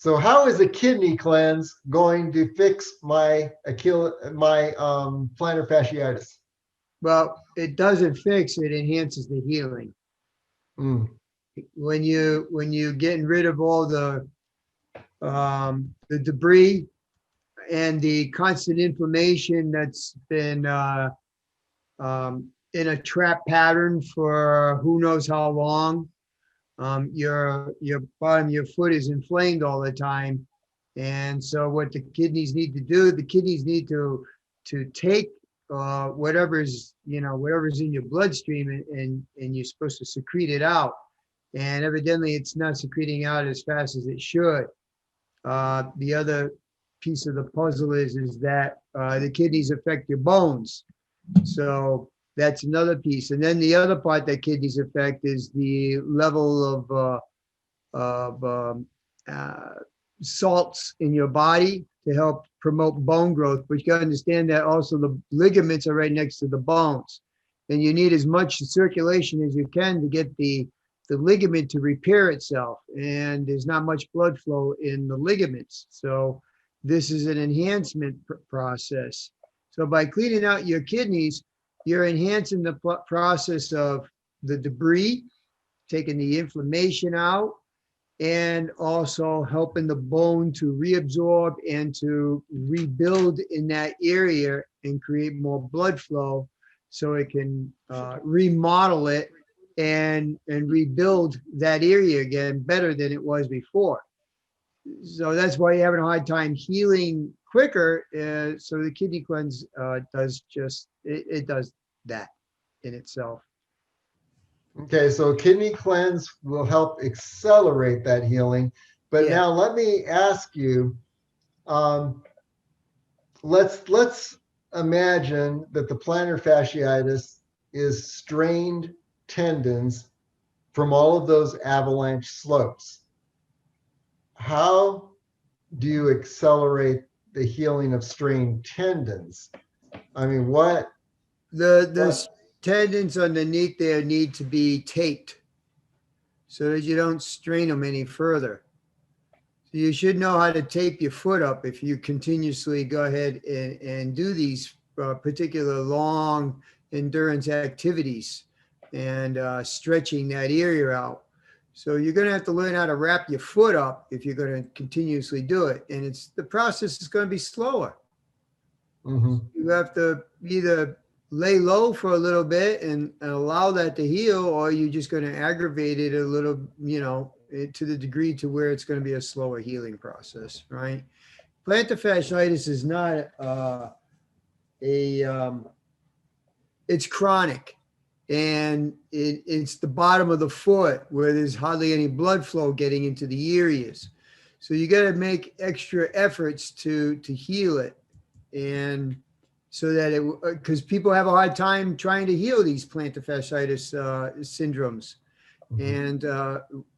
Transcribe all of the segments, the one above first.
So how is a kidney cleanse going to fix my plantar fasciitis? Well, it doesn't fix, it enhances the healing. Mm, When you getting rid of all the debris and the constant inflammation that's been in a trap pattern for who knows how long. Your bottom of your foot is inflamed all the time, and so what the kidneys need to do, the kidneys need to take whatever's in your bloodstream, and you're supposed to secrete it out, and evidently it's not secreting out as fast as it should. The other piece of the puzzle is that the kidneys affect your bones. So that's another piece. And then the other part that kidneys affect is the level of uh, salts in your body to help promote bone growth. But you got to understand that also the ligaments are right next to the bones. And you need as much circulation as you can to get the ligament to repair itself. And there's not much blood flow in the ligaments. So this is an enhancement process. So by cleaning out your kidneys, you're enhancing the process of the debris, taking the inflammation out, and also helping the bone to reabsorb and to rebuild in that area and create more blood flow so it can remodel it and rebuild that area again better than it was before. So that's why you're having a hard time healing quicker. So the kidney cleanse does just, it does that in itself. okay, so kidney cleanse will help accelerate that healing. But Yeah. now let me ask you, um, let's imagine that the plantar fasciitis is strained tendons from all of those avalanche slopes. How do you accelerate the healing of strained tendons? I mean, The what? tendons underneath there need to be taped so that you don't strain them any further. So you should know how to tape your foot up if you continuously go ahead and do these particular long endurance activities and stretching that area out. So you're going to have to learn how to wrap your foot up if you're going to continuously do it. And the process is going to be slower. Mhm. You have to either lay low for a little bit and allow that to heal, or you're just going to aggravate it a little, to the degree to where it's going to be a slower healing process, right? Plantar fasciitis is not a it's chronic, and it's the bottom of the foot where there's hardly any blood flow getting into the areas. So you got to make extra efforts to heal it, and so that it, because people have a hard time trying to heal these plantar fasciitis syndromes, Mhm. and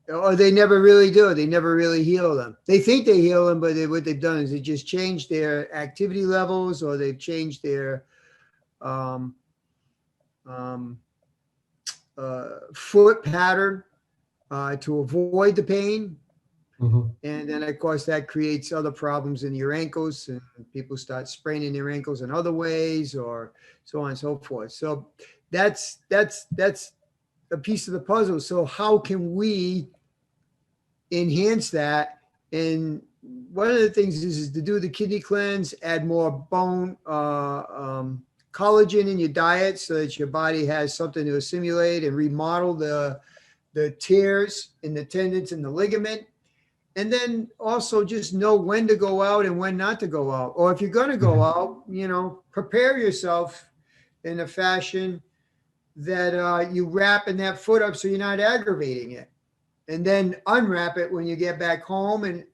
or they never really do. They never really heal them. They think they heal them, but what they've done is they just changed their activity levels, or they've changed their um, um, foot pattern to avoid the pain. Mhm. And then, of course, that creates other problems in your ankles, and people start spraining their ankles in other ways, or so on and so forth. So that's a piece of the puzzle. So how can we enhance that? And one of the things is to do the kidney cleanse, add more bone collagen in your diet so that your body has something to assimilate and remodel the tears in the tendons and the ligament. And then also just know when to go out and when not to go out. Or if you're going to go Mhm. out, prepare yourself in a fashion that you wrapping that foot up so you're not aggravating it. And then unwrap it when you get back home, and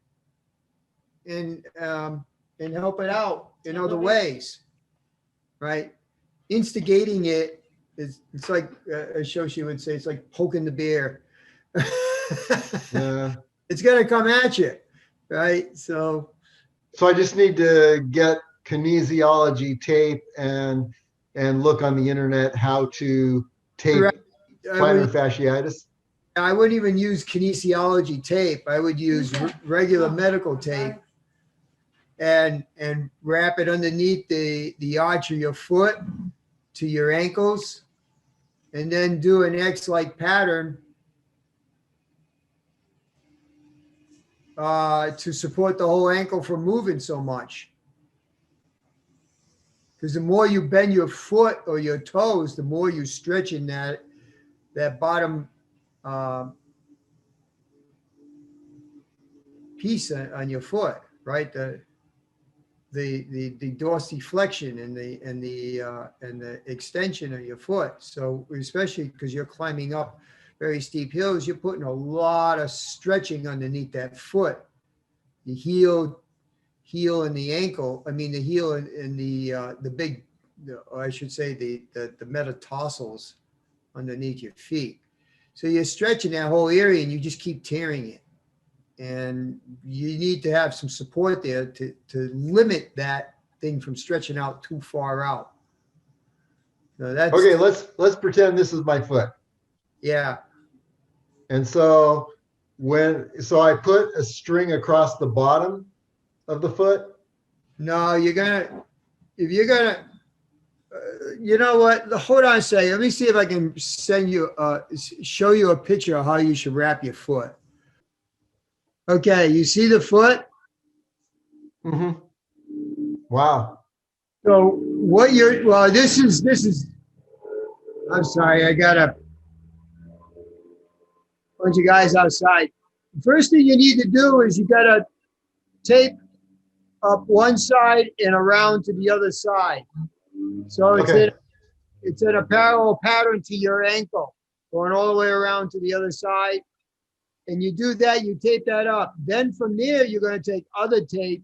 and help it out in other ways, right? Instigating it is, it's like a Shoshi would say, it's like poking the bear. Yeah. It's going to come at you, right? So So I just need to get kinesiology tape and look on the internet how to tape right, I plantar would fasciitis. I wouldn't even use kinesiology tape. I would use regular medical tape and wrap it underneath the arch of your foot to your ankles, and then do an X-like pattern to support the whole ankle from moving so much. Because the more you bend your foot or your toes, the more you stretch in that bottom piece on your foot, right? The dorsiflexion and the extension of your foot. So especially because you're climbing up very steep hills, you're putting a lot of stretching underneath that foot. The heel and the ankle. I mean, the heel and the big, or I should say, the metatarsals underneath your feet. So you're stretching that whole area, and you just keep tearing it. And you need to have some support there to limit that thing from stretching out too far out. So that's Okay, let's pretend this is my foot. yeah. And so so I put a string across the bottom of the foot. No, if you're gonna, you know what? Hold on a second. Let me see if I can show you a picture of how you should wrap your foot. Okay, you see the foot? Mm-hmm. Wow. So this is, I'm sorry, I got a bunch of guys outside. First thing you need to do is you got to tape up one side and around to the other side. So Okay. it's in a parallel pattern to your ankle, going all the way around to the other side. And you do that, you tape that up. Then from there, you're going to take other tape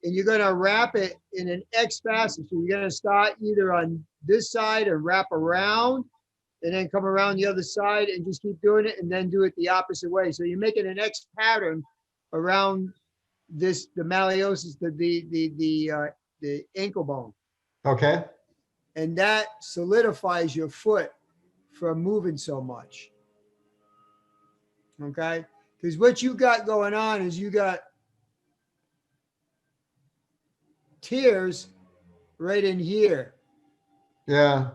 and you're going to wrap it in an X facet. So you're going to start either on this side and wrap around and then come around the other side and just keep doing it and then do it the opposite way. So you're making an X pattern around the malleosis, the ankle bone. Okay. And that solidifies your foot from moving so much. Okay? Because what you got going on is you got tears right in here. Yeah.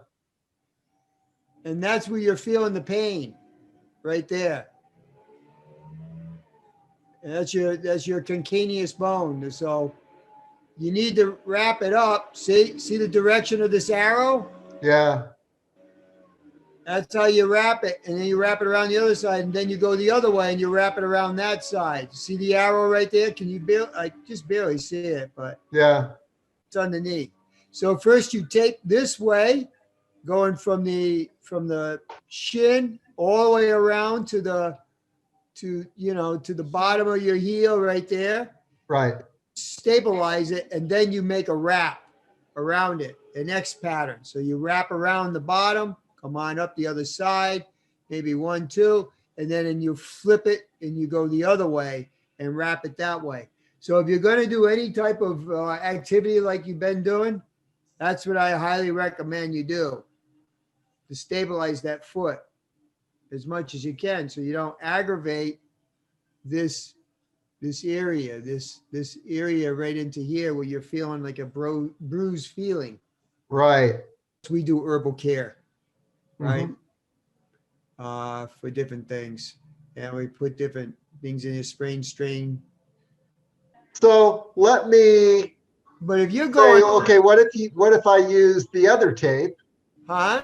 And that's where you're feeling the pain, right there. And that's your calcaneus bone. So you need to wrap it up. See the direction of this arrow? Yeah. That's how you wrap it. And then you wrap it around the other side, and then you go the other way and you wrap it around that side. See the arrow right there? Can you I just barely see it, but Yeah. it's underneath. So first you tape this way, going from the shin all the way around to the bottom of your heel right there. Right. Stabilize it, and then you make a wrap around it, an X pattern. So you wrap around the bottom, come on up the other side, maybe 1, 2, and then you flip it and you go the other way and wrap it that way. So if you're going to do any type of activity like you've been doing, that's what I highly recommend you do, to stabilize that foot as much as you can so you don't aggravate this area, this area right into here where you're feeling like a bruised feeling. Right. We do herbal care, right? Mm-hmm. For different things. And we put different things in your sprain strain. So let me But if you're say, going, okay, what if I use the other tape? huh?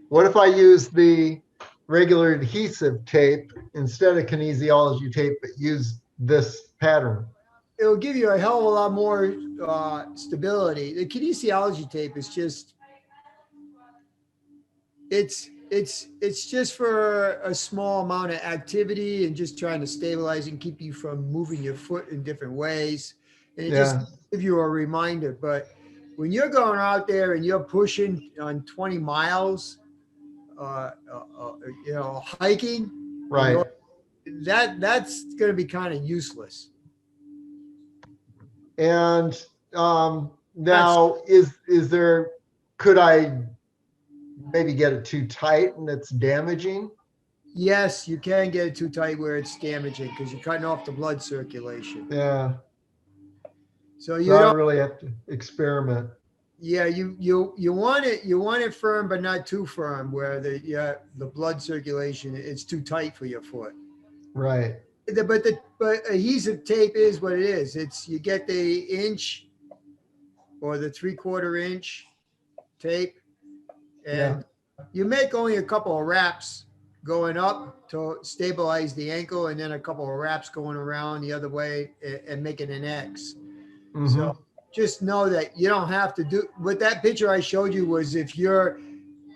What if I use the regular adhesive tape instead of kinesiology tape, but use this pattern? It'll give you a hell of a lot more stability. The kinesiology tape is just, it's just for a small amount of activity and just trying to stabilize and keep you from moving your foot in different ways. And it just give you a reminder. But when you're going out there and you're pushing on 20 miles, hiking, Right. that's going to be kind of useless. And That's now could I maybe get it too tight and it's damaging? yes, you can get it too tight where it's damaging because you're cutting off the blood circulation. Yeah. So So you I don't, really have to experiment. yeah, you want it firm, but not too firm where the blood circulation, it's too tight for your foot. Right. But adhesive tape is what it is. It's, you get the inch or the 3/4 inch tape, Yeah. and you make only a couple of wraps going up to stabilize the ankle, and then a couple of wraps going around the other way and making an X. Mm-hmm. So just know that you don't have to do what that picture I showed you was if you're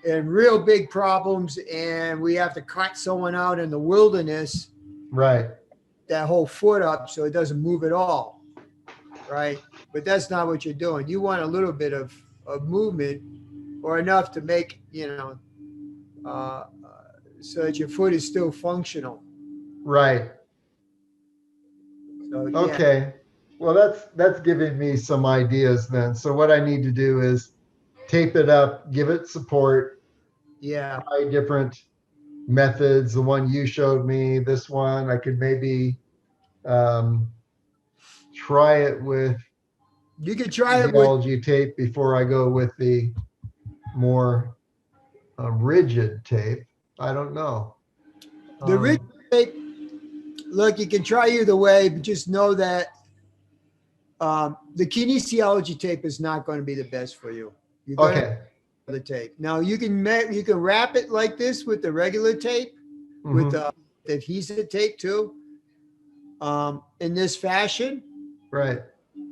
in real big problems and we have to cut someone out in the wilderness, Right. that whole foot up so it doesn't move at all. Right. But that's not what you're doing. You want a little bit of movement or enough to make, uh, so that your foot is still functional. Right. So yeah, Okay. Well, that's giving me some ideas then. So what I need to do is tape it up, give it support, yeah. try different methods. The one you showed me, this one, I could maybe um, try it with You could try it with physiology tape before I go with the more rigid tape. I don't know. the rigid tape. Look, you can try either way, but just know that the kinesiology tape is not going to be the best for you. You're going to Okay. have the tape. Now you can wrap it like this with the regular tape, with Hmm. the adhesive tape too, in this fashion, Right.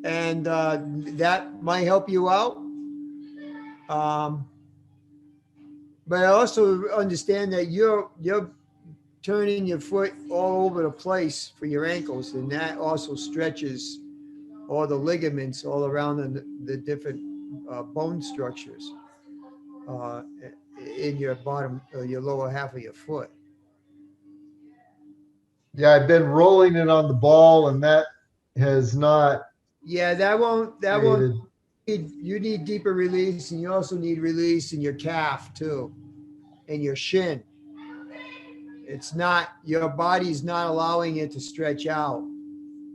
and that might help you out. Um, but I also understand that you're turning your foot all over the place for your ankles, and that also stretches all the ligaments all around the different bone structures uh, in your bottom, your lower half of your foot. Yeah, I've been rolling it on the ball, and that has not Yeah, that won't. created. You need deeper release, and you also need release in your calf too, and your shin. It's not, your body's not allowing it to stretch out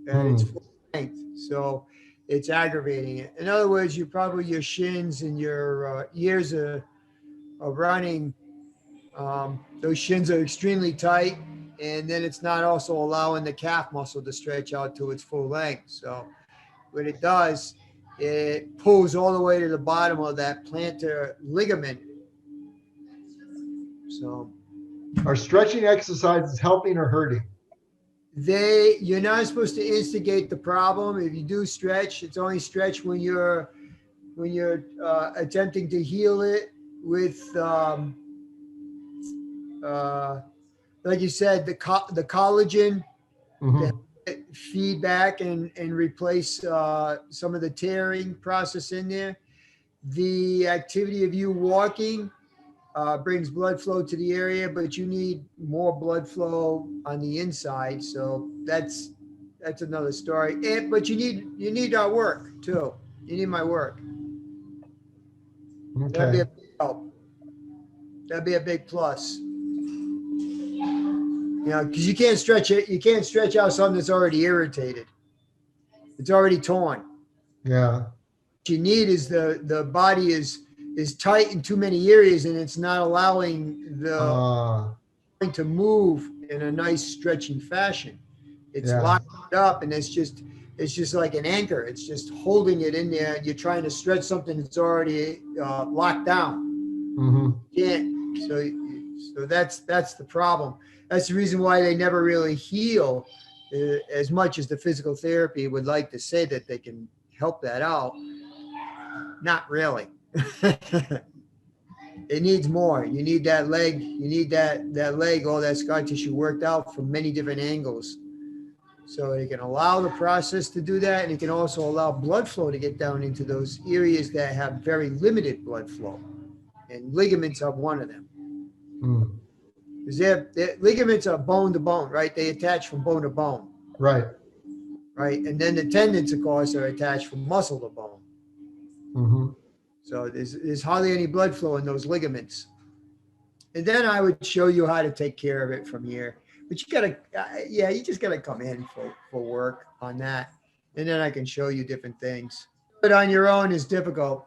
at its Hmm. full length, so it's aggravating it. In other words, you probably, your shins and your years of running, those shins are extremely tight, and then it's not also allowing the calf muscle to stretch out to its full length. So what it does, it pulls all the way to the bottom of that plantar ligament. So Are stretching exercises helping or hurting? you're not supposed to instigate the problem. If you do stretch, it's only stretch when you're attempting to heal it with uh, like you said, the collagen to Hmm. feedback and replace some of the tearing process in there. The activity of you walking brings blood flow to the area, but you need more blood flow on the inside. So that's another story. But you need our work too. You need my work. That'd be Okay. a big help. That'd be a big plus. Because you can't stretch it. You can't stretch out something that's already irritated. It's already torn. Yeah. What you need is the body is tight in too many areas, and it's not allowing the Uh, joint to move in a nice stretching fashion. It's yeah. locked up, and it's just like an anchor. It's just holding it in there. You're trying to stretch something that's already locked down. Hmm. You can't. So that's the problem. That's the reason why they never really heal as much as the physical therapy would like to say that they can help that out. Not really. It needs more. You need that leg. You need that leg, all that scar tissue worked out from many different angles. So it can allow the process to do that, and it can also allow blood flow to get down into those areas that have very limited blood flow. And ligaments are one of them. Mm. Because ligaments are bone to bone, right? They attach from bone to bone, Right. right? And then the tendons, of course, are attached from muscle to bone. Hmm. So there's hardly any blood flow in those ligaments. And then I would show you how to take care of it from here. But you gotta, yeah, you just gotta come in for work on that. And then I can show you different things. But on your own is difficult.